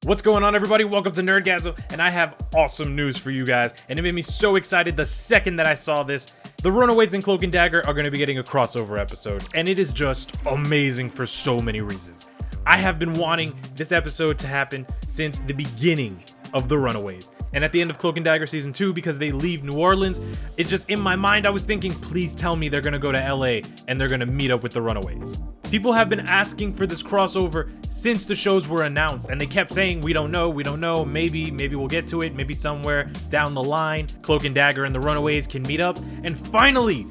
What's going on, everybody? Welcome to Nerdgasm, and I have awesome news for you guys, and it made me so excited the second that I saw this. The Runaways and Cloak and Dagger are going to be getting a crossover episode, and it is just amazing for so many reasons. I have been wanting this episode to happen since the beginning of the Runaways, and at the end of Cloak and Dagger Season 2, because they leave New Orleans, it just, in my mind, I was thinking, please tell me they're going to go to LA and they're going to meet up with the Runaways. People have been asking for this crossover since the shows were announced, and they kept saying, we don't know, maybe we'll get to it, maybe somewhere down the line, Cloak and Dagger and the Runaways can meet up, and finally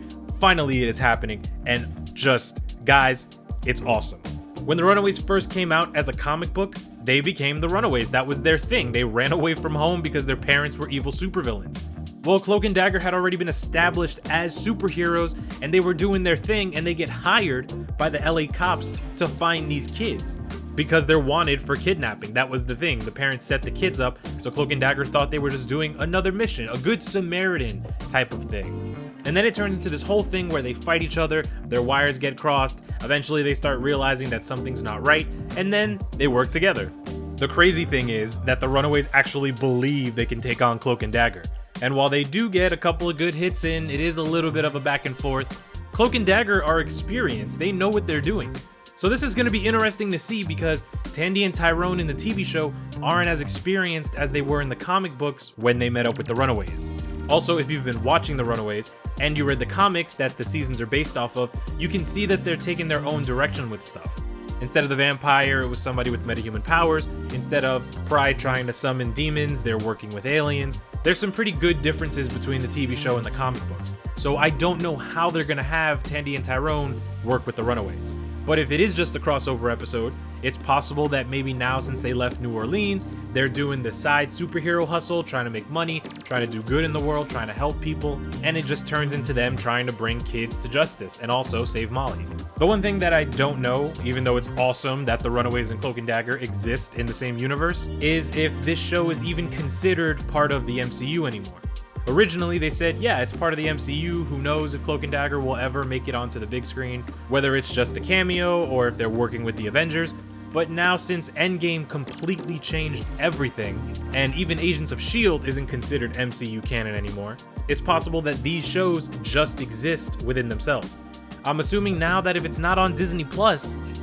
it is happening, and just, guys, it's awesome. When the Runaways first came out as a comic book, they became the Runaways. That was their thing. They ran away from home because their parents were evil supervillains. Well, Cloak and Dagger had already been established as superheroes, and they were doing their thing, and they get hired by the LA cops to find these kids because they're wanted for kidnapping. That was the thing. The parents set the kids up, so Cloak and Dagger thought they were just doing another mission, a good Samaritan type of thing. And then it turns into this whole thing where they fight each other, their wires get crossed, eventually they start realizing that something's not right, and then they work together. The crazy thing is that the Runaways actually believe they can take on Cloak and Dagger. And while they do get a couple of good hits in, it is a little bit of a back and forth. Cloak and Dagger are experienced, they know what they're doing. So this is going to be interesting to see because Tandy and Tyrone in the TV show aren't as experienced as they were in the comic books when they met up with the Runaways. Also, if you've been watching the Runaways and you read the comics that the seasons are based off of, you can see that they're taking their own direction with stuff. Instead of the vampire, it was somebody with metahuman powers. Instead of Pride trying to summon demons, they're working with aliens. There's some pretty good differences between the TV show and the comic books. So I don't know how they're gonna have Tandy and Tyrone work with the Runaways. But if it is just a crossover episode, it's possible that maybe now, since they left New Orleans, they're doing the side superhero hustle, trying to make money, trying to do good in the world, trying to help people, and it just turns into them trying to bring kids to justice and also save Molly. The one thing that I don't know, even though it's awesome that the Runaways and Cloak and Dagger exist in the same universe, is if this show is even considered part of the MCU anymore. Originally, they said, yeah, it's part of the MCU, who knows if Cloak and Dagger will ever make it onto the big screen, whether it's just a cameo or if they're working with the Avengers. But now, since Endgame completely changed everything, and even Agents of S.H.I.E.L.D. isn't considered MCU canon anymore, it's possible that these shows just exist within themselves. I'm assuming now that if it's not on Disney+,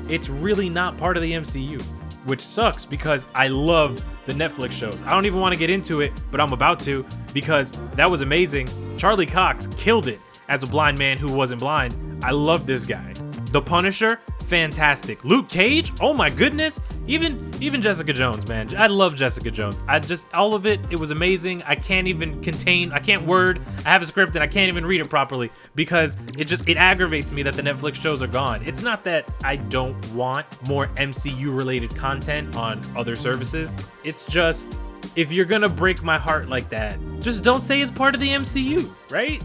it's really not part of the MCU. Which sucks because I loved the Netflix shows. I don't even want to get into it, but I'm about to because that was amazing. Charlie Cox killed it as a blind man who wasn't blind. I love this guy. The Punisher, fantastic. Luke Cage, oh my goodness. Even Jessica Jones, man. I love Jessica Jones. All of it was amazing. I can't word. I have a script and I can't even read it properly because it aggravates me that the Netflix shows are gone. It's not that I don't want more MCU related content on other services. It's just, if you're gonna break my heart like that, just don't say it's part of the MCU, right?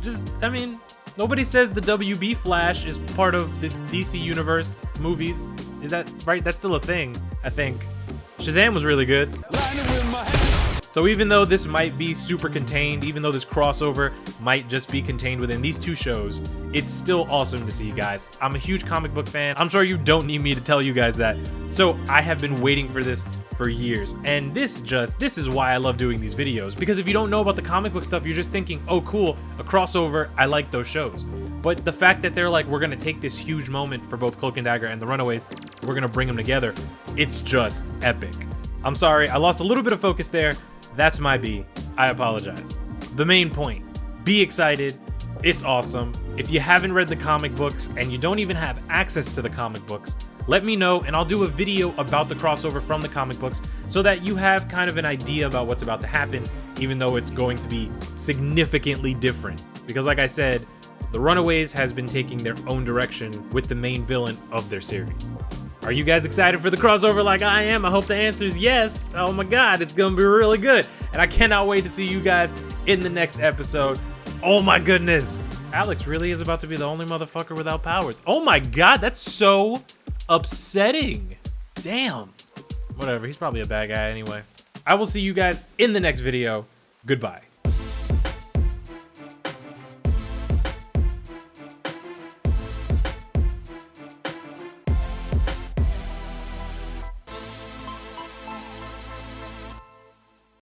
Nobody says the WB Flash is part of the DC Universe movies. Is that right? That's still a thing, I think. Shazam was really good. So even though this might be super contained, even though this crossover might just be contained within these two shows, it's still awesome to see, guys. I'm a huge comic book fan. I'm sure you don't need me to tell you guys that. So I have been waiting for this for years. And this is why I love doing these videos. Because if you don't know about the comic book stuff, you're just thinking, oh cool, a crossover, I like those shows. But the fact that they're like, we're gonna take this huge moment for both Cloak and Dagger and the Runaways, we're gonna bring them together, it's just epic. I'm sorry, I lost a little bit of focus there. That's my B. I apologize. The main point, be excited. It's awesome. If you haven't read the comic books and you don't even have access to the comic books, let me know and I'll do a video about the crossover from the comic books so that you have kind of an idea about what's about to happen, even though it's going to be significantly different. Because like I said, the Runaways has been taking their own direction with the main villain of their series. Are you guys excited for the crossover like I am? I hope the answer is yes. Oh my God, it's gonna be really good. And I cannot wait to see you guys in the next episode. Oh my goodness. Alex really is about to be the only motherfucker without powers. Oh my God, that's so upsetting. Damn. Whatever, he's probably a bad guy anyway. I will see you guys in the next video. Goodbye.